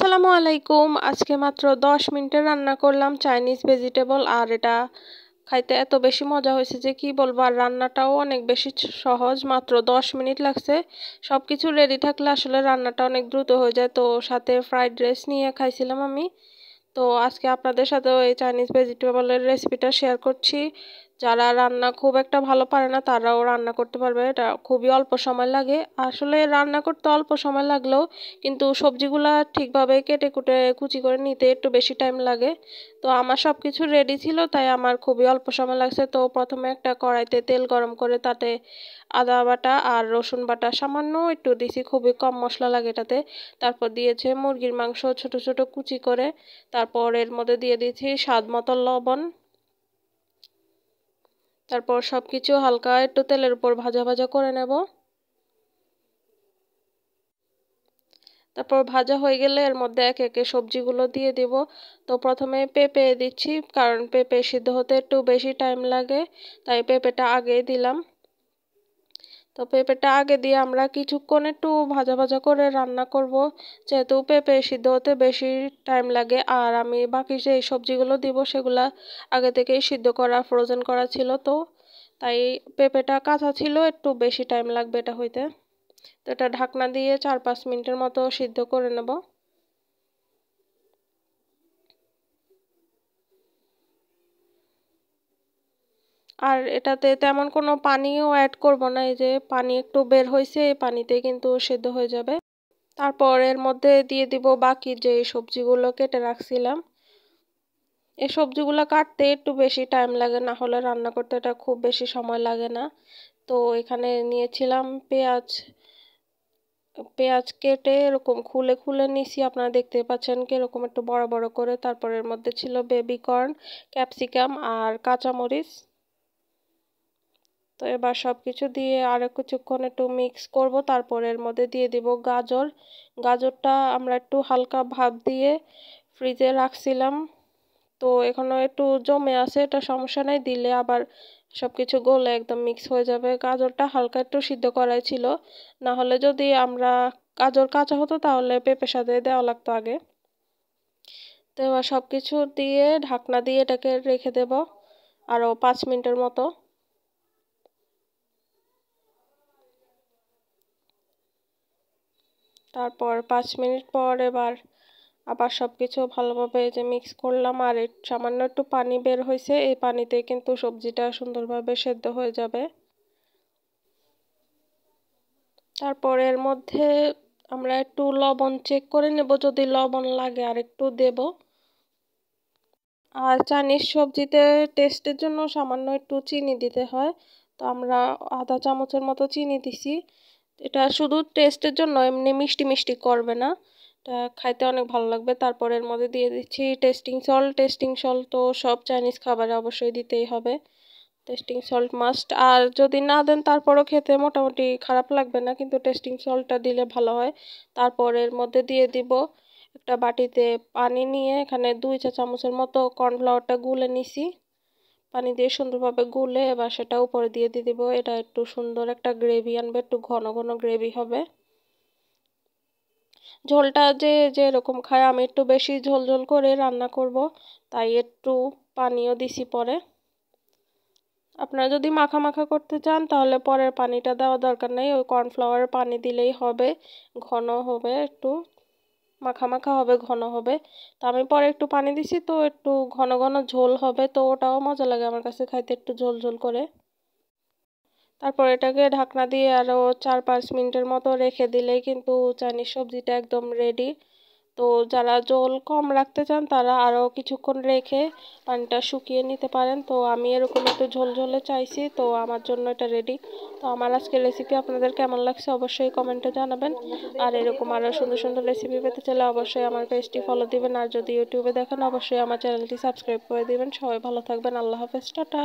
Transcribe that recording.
আসসালামু আলাইকুম। আজকে মাত্র 10 মিনিটে রান্না করলাম চাইনিজ ভেজিটেবল, আর এটা খাইতে এত বেশি মজা হয়েছে যে কি বলবো। আর রান্নাটাও অনেক বেশি সহজ, মাত্র 10 মিনিট লাগছে। সবকিছু রেডি থাকলে আসলে রান্নাটা অনেক দ্রুত হয়ে যায়। তো সাথে ফ্রাইড রাইস নিয়ে খাইছিলাম আমি। তো আজকে আপনাদের সাথে এই চাইনিজ ভেজিটেবলের রেসিপিটা শেয়ার করছি। যারা রান্না খুব একটা ভালো পারে না তারাও রান্না করতে পারবে। এটা খুবই অল্প সময় লাগে। আসলে রান্না করতে অল্প সময় লাগলেও কিন্তু সবজিগুলা ঠিকভাবে কেটে কুটে কুচি করে নিতে একটু বেশি টাইম লাগে। তো আমার সব কিছু রেডি ছিল, তাই আমার খুবই অল্প সময় লাগছে। তো প্রথমে একটা কড়াইতে তেল গরম করে তাতে আদা বাটা আর রসুন বাটা সামান্য একটু দিছি, খুবই কম মশলা লাগে এটাতে। তারপর দিয়েছে মুরগির মাংস ছোট ছোট কুচি করে। তারপর এর মধ্যে দিয়ে দিয়েছি স্বাদ মতো লবণ। তারপর সবকিছু হালকা একটু তেলের উপর ভাজা ভাজা করে নেব। তারপর ভাজা হয়ে গেলে এর মধ্যে একে একে সবজিগুলো দিয়ে দেব। তো প্রথমে পেঁপে দিচ্ছি, কারণ পেঁপে সিদ্ধ হতে একটু বেশি টাইম লাগে, তাই পেঁপেটা আগে দিলাম। তো পেঁপেটা আগে দিয়ে আমরা কিছুক্ষণ একটু ভাজা ভাজা করে রান্না করব, যেহেতু পেঁপে সিদ্ধ হতে বেশি টাইম লাগে। আর আমি বাকি যে সবজিগুলো দিব সেগুলা আগে থেকেই সিদ্ধ করা ফ্রোজেন করা ছিল, তো তাই পেঁপেটা কাঁচা ছিল, একটু বেশি টাইম লাগবে এটা হইতে। তো এটা ঢাকনা দিয়ে 4-5 মিনিটের মতো সিদ্ধ করে নেব। আর এটাতে তেমন কোনো পানিও অ্যাড করব না, এই যে পানি একটু বের হয়েছে এই পানিতে কিন্তু সেদ্ধ হয়ে যাবে। তারপর এর মধ্যে দিয়ে দিব বাকি যে সবজিগুলো কেটে রাখছিলাম। এই সবজিগুলো কাটতে একটু বেশি টাইম লাগে, না হলে রান্না করতে এটা খুব বেশি সময় লাগে না। তো এখানে নিয়েছিলাম পেঁয়াজ। পেঁয়াজ কেটে এরকম খুলে খুলে নিছি, আপনারা দেখতে পাচ্ছেন কিরকম একটু বড় বড় করে। তারপর এর মধ্যে ছিল বেবি কর্ন, ক্যাপসিকাম আর কাঁচামরিচ। তো এবার সবকিছু দিয়ে আর কিছুক্ষণ একটু মিক্স করব। তারপর এর মধ্যে দিয়ে দিব গাজর। গাজরটা আমরা একটু হালকা ভাপ দিয়ে ফ্রিজে রাখছিলাম, তো এখনো একটু জমে আছে, এটা সমস্যা নাই, দিলে আবার সবকিছু গলে একদম মিক্স হয়ে যাবে। গাজরটা হালকা একটু সিদ্ধ করাই ছিল, না হলে যদি আমরা গাজর কাঁচা হতো তাহলে পেঁপের সাথে দেওয়া লাগতো আগে। তো এবার সবকিছু দিয়ে ঢাকনা দিয়ে এটাকে রেখে দেব আরো 5 মিনিটের মতো। তারপর 5 মিনিট পর এবার আবার সবকিছু ভালোভাবে যে মিক্স করলাম, আর সামান্য একটু পানি বের হয়েছে, এই পানিতে কিন্তু সবজিটা সুন্দরভাবে সেদ্ধ হয়ে যাবে। তারপর এর মধ্যে আমরা একটু লবণ চেক করে নেব, যদি লবণ লাগে আর একটু দেব। আর চাইনিজ সবজিতে টেস্টের জন্য সামান্য একটু চিনি দিতে হয়, তো আমরা আধা চামচের মতো চিনি দিছি। এটা শুধু টেস্টের জন্য, এমনি মিষ্টি মিষ্টি করবে না, এটা খাইতে অনেক ভালো লাগবে। তারপর এর মধ্যে দিয়ে দিচ্ছি টেস্টিং সল্ট। টেস্টিং সল্ট তো সব চাইনিজ খাবারে অবশ্যই দিতেই হবে, টেস্টিং সল্ট মাস্ট। আর যদি না দেন তারপরও খেতে মোটামুটি খারাপ লাগবে না, কিন্তু টেস্টিং সল্টটা দিলে ভালো হয়। তারপর এর মধ্যে দিয়ে দিব একটা বাটিতে পানি নিয়ে, এখানে 2 চা চামচের মতো কর্নফ্লাওয়ারটা গুলে নিছি। পানি দিয়ে সুন্দরভাবে গুলে এবার সেটা উপরে দিয়ে দিব। এটা একটু সুন্দর একটা গ্রেভি আনবে, একটু ঘন ঘন গ্রেভি হবে। ঝোলটা যে যেরকম খায়, আমি একটু বেশি ঝোল ঝোল করে রান্না করব, তাই একটু পানিও দিছি পরে। আপনারা যদি মাখা মাখা করতে চান তাহলে পরের পানিটা দেওয়া দরকার নেই, ওই কর্নফ্লাওয়ারের পানি দিলেই হবে। ঘন হবে, একটু মাখা মাখা হবে, ঘন হবে। তো আমি পরে একটু পানি দিছি, তো একটু ঘন ঘন ঝোল হবে, তো ওটাও মজা লাগে আমার কাছে খাইতে, একটু ঝোল ঝোল করে। তারপর এটাকে ঢাকনা দিয়ে আরও 4-5 মিনিটের মতো রেখে দিলেই কিন্তু চাইনিজ সবজিটা একদম রেডি। তো যারা ঝোল কম রাখতে চান তারা আরও কিছুক্ষণ রেখে পানিটা শুকিয়ে নিতে পারেন। তো আমি এরকম একটু ঝোল ঝোলে চাইছি, তো আমার জন্য এটা রেডি। তো আমার আজকের রেসিপি আপনাদের কেমন লাগছে অবশ্যই কমেন্টে জানাবেন। আর এরকম আরও সুন্দর সুন্দর রেসিপি পেতে চাইলে অবশ্যই আমার পেজটি ফলো দিবেন, আর যদি ইউটিউবে দেখেন অবশ্যই আমার চ্যানেলটি সাবস্ক্রাইব করে দিবেন। সবাই ভালো থাকবেন, আল্লাহ হাফেজ, টাটা।